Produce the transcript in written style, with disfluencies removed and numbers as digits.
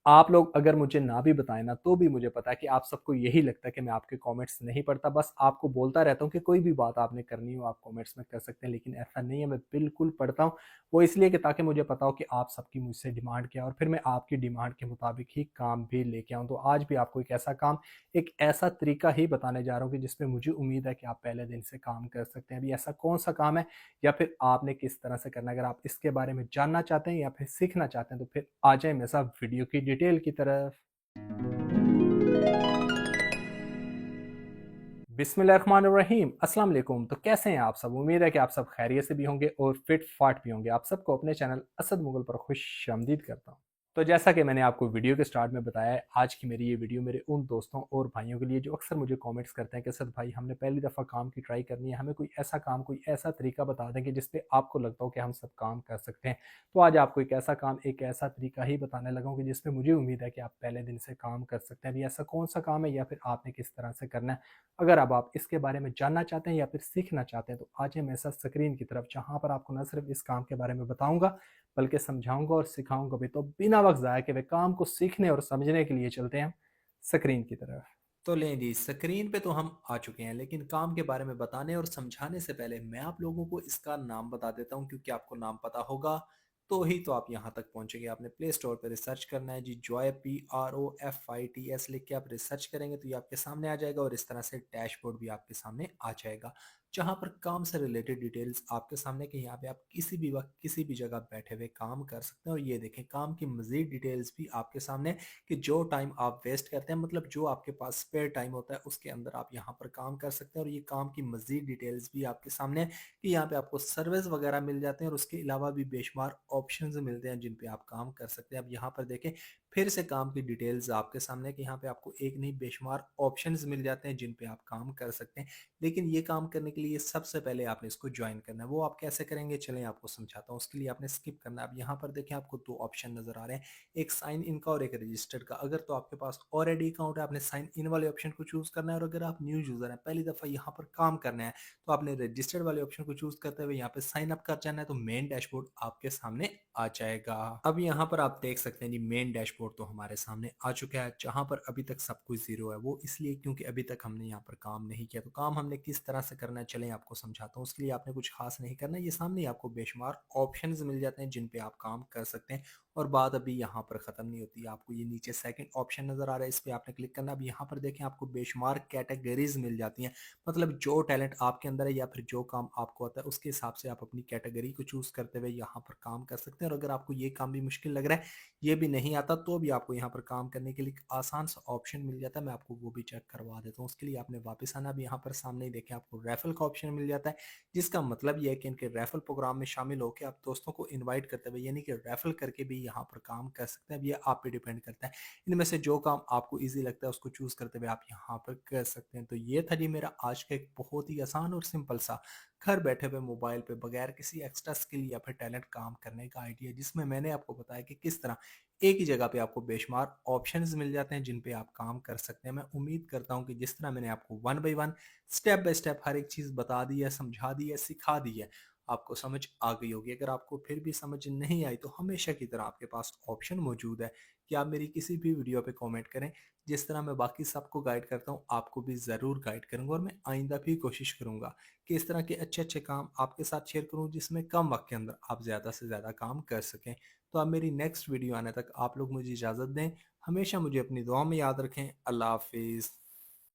आप लोग अगर मुझे ना भी बताएँ ना, तो भी मुझे पता है कि आप सबको यही लगता है कि मैं आपके कमेंट्स नहीं पढ़ता, बस आपको बोलता रहता हूँ कि कोई भी बात आपने करनी हो, आप कमेंट्स में कर सकते हैं, लेकिन ऐसा नहीं है, मैं बिल्कुल पढ़ता हूँ। वो इसलिए कि ताकि मुझे पता हो कि आप सबकी मुझसे डिमांड क्या है और फिर मैं आपकी डिमांड के मुताबिक ही काम भी लेके आऊँ। तो आज भी आपको एक ऐसा काम, एक ऐसा तरीका ही बताने जा रहा हूँ कि जिसमें मुझे उम्मीद है कि आप पहले दिन से काम कर सकते हैं। अभी ऐसा कौन-सा काम है या फिर आपने किस तरह से करना है? अगर आप इसके बारे में जानना चाहते हैं या फिर सीखना चाहते हैं, तो फिर आ जाएँ मेरे साथ वीडियो की डिटेल की तरफ। बिस्मिल्लाहिर्रहमानिर्रहीम, अस्सलाम वालेकुम। तो कैसे हैं आप सब? उम्मीद है कि आप सब खैरियत से भी होंगे और फिट-फाट भी होंगे। आप सबको अपने चैनल असद मुगल पर खुशामदीद करता हूँ। तो जैसा कि मैंने आपको वीडियो के स्टार्ट में बताया है, आज की मेरी ये वीडियो मेरे उन दोस्तों और भाइयों के लिए जो अक्सर मुझे कमेंट्स करते हैं कि असद भाई, हमने पहली दफ़ा काम की ट्राई करनी है, हमें कोई ऐसा काम, कोई ऐसा तरीका बता दें कि जिस पे आपको लगता हो कि हम सब काम कर सकते हैं। तो आज आपको एक ऐसा काम, एक ऐसा तरीका ही बताने लगा हूँ कि जिसमें मुझे उम्मीद है कि आप पहले दिन से काम कर सकते हैं। अभी ऐसा कौन-सा काम है या फिर आपने किस तरह से करना है? अगर अब आप इसके बारे में जानना चाहते हैं या फिर सीखना चाहते हैं, तो आ जाइए मेरे साथ स्क्रीन की तरफ, जहाँ पर आपको न सिर्फ इस काम के बारे में बताऊंगा बल्कि समझाऊंगा और सिखाऊंगा भी। तो बिना वक्त ज़ाया किए काम को सीखने और समझने के लिए चलते हैं स्क्रीन की तरफ। तो लें जी, स्क्रीन पे तो हम आ चुके हैं, लेकिन काम के बारे में बताने और समझाने से पहले मैं आप लोगों को इसका नाम बता देता हूँ, क्योंकि आपको नाम पता होगा तो ही तो आप यहाँ तक पहुँचेंगे। आपने प्ले स्टोर पर रिसर्च करना है जी, जॉय PROFITS लिख के आप रिसर्च करेंगे तो ये आपके सामने आ जाएगा और इस तरह से डैशबोर्ड भी आपके सामने आ जाएगा, जहाँ पर काम से रिलेटेड डिटेल्स आपके सामने कि यहाँ पे आप किसी भी वक्त किसी भी जगह बैठे हुए काम कर सकते हैं। और ये देखें, काम की मज़ीद डिटेल्स भी आपके सामने कि जो टाइम आप वेस्ट करते हैं, मतलब जो आपके पास स्पेयर टाइम होता है, उसके अंदर आप यहाँ पर काम कर सकते हैं। और ये काम की मज़ीद डिटेल्स भी आपके सामने है कि यहाँ पे आपको सर्विस वगैरह मिल जाते हैं और उसके अलावा भी बेशुमार ऑप्शंस मिलते हैं जिन पे आप काम कर सकते हैं। अब यहाँ पर देखें, फिर से काम की डिटेल्स आपके सामने कि यहाँ पे आपको एक नहीं बेशुमार ऑप्शंस मिल जाते हैं जिन पे आप काम कर सकते हैं। लेकिन ये काम करने के लिए सबसे पहले आपने इसको ज्वाइन करना है। वो आप कैसे करेंगे, चलें आपको समझाता हूँ। उसके लिए आपने स्किप करना है। अब यहाँ पर देखें, आपको दो ऑप्शन नजर आ रहे हैं, एक साइन इन का और एक रजिस्टर्ड का। अगर तो आपके पास ऑलरेडी अकाउंट है, आपने साइन इन वाले ऑप्शन को चूज करना है। और अगर आप न्यू यूजर हैं, पहली दफा यहाँ पर काम करना है, तो आपने रजिस्टर्ड वाले ऑप्शन को चूज करते हुए यहाँ पे साइन अप कर जाना है। तो मेन डैशबोर्ड आपके सामने आ जाएगा। अब यहाँ पर आप देख सकते हैं जी, मेन डैशबोर्ड तो हमारे सामने आ चुका है, जहाँ पर अभी तक सब कुछ जीरो है। वो इसलिए क्योंकि अभी तक हमने यहाँ पर काम नहीं किया। तो काम हमने किस तरह से करना है, चलें आपको समझाता हूँ। उसके लिए आपने कुछ खास नहीं करना है, ये सामने आपको बेशुमार ऑप्शंस मिल जाते हैं जिन पे आप काम कर सकते हैं। और बात अभी यहाँ पर ख़त्म नहीं होती। आपको ये नीचे सेकंड ऑप्शन नज़र आ रहा है, इस पर आपने क्लिक करना। अब यहाँ पर देखें, आपको बेशुमार कैटेगरीज मिल जाती हैं, मतलब जो टैलेंट आपके अंदर है या फिर जो काम आपको आता है, उसके हिसाब से आप अपनी कैटेगरी को चूज़ करते हुए यहाँ पर काम कर सकते हैं। और अगर आपको ये काम भी मुश्किल लग रहा है, ये भी नहीं आता, तो भी आपको यहाँ पर काम करने के लिए एक आसान सा ऑप्शन मिल जाता है। मैं आपको वो भी चेक करवा देता हूँ। उसके लिए आपने वापस आना। अब यहाँ पर सामने ही देखें, आपको रेफल का ऑप्शन मिल जाता है, जिसका मतलब ये है कि इनके रेफल प्रोग्राम में शामिल होकर आप दोस्तों को इन्वाइट करते हुए, यानी कि रेफल करके भी यहाँ पर काम कर सकते हैं। अब ये आप पे डिपेंड करता है, इनमें से जो काम आपको ईजी लगता है उसको चूज करते हुए आप यहाँ पर कर सकते हैं। तो ये था जी मेरा आज का एक बहुत ही आसान और सिंपल सा, घर बैठे हुए मोबाइल पे बगैर किसी एक्स्ट्रा स्किल या फिर टैलेंट काम करने का आइडिया, जिसमें मैंने आपको बताया कि किस तरह एक ही जगह पे आपको बेशुमार ऑप्शंस मिल जाते हैं जिन पे आप काम कर सकते हैं। मैं उम्मीद करता हूँ कि जिस तरह मैंने आपको one by one, step by step हर एक चीज़ बता दी है, समझा दी है, सिखा दी है, आपको समझ आ गई होगी। अगर आपको फिर भी समझ नहीं आई, तो हमेशा की तरह आपके पास ऑप्शन मौजूद है कि आप मेरी किसी भी वीडियो पे कमेंट करें। जिस तरह मैं बाकी सबको गाइड करता हूँ, आपको भी ज़रूर गाइड करूँगा। और मैं आइंदा भी कोशिश करूँगा कि इस तरह के अच्छे अच्छे काम आपके साथ शेयर करूँ, जिसमें कम वक्त के अंदर आप ज़्यादा से ज़्यादा काम कर सकें। तो अब मेरी नेक्स्ट वीडियो आने तक आप लोग मुझे इजाज़त दें। हमेशा मुझे अपनी दुआ में याद रखें। अल्लाह हाफिज़।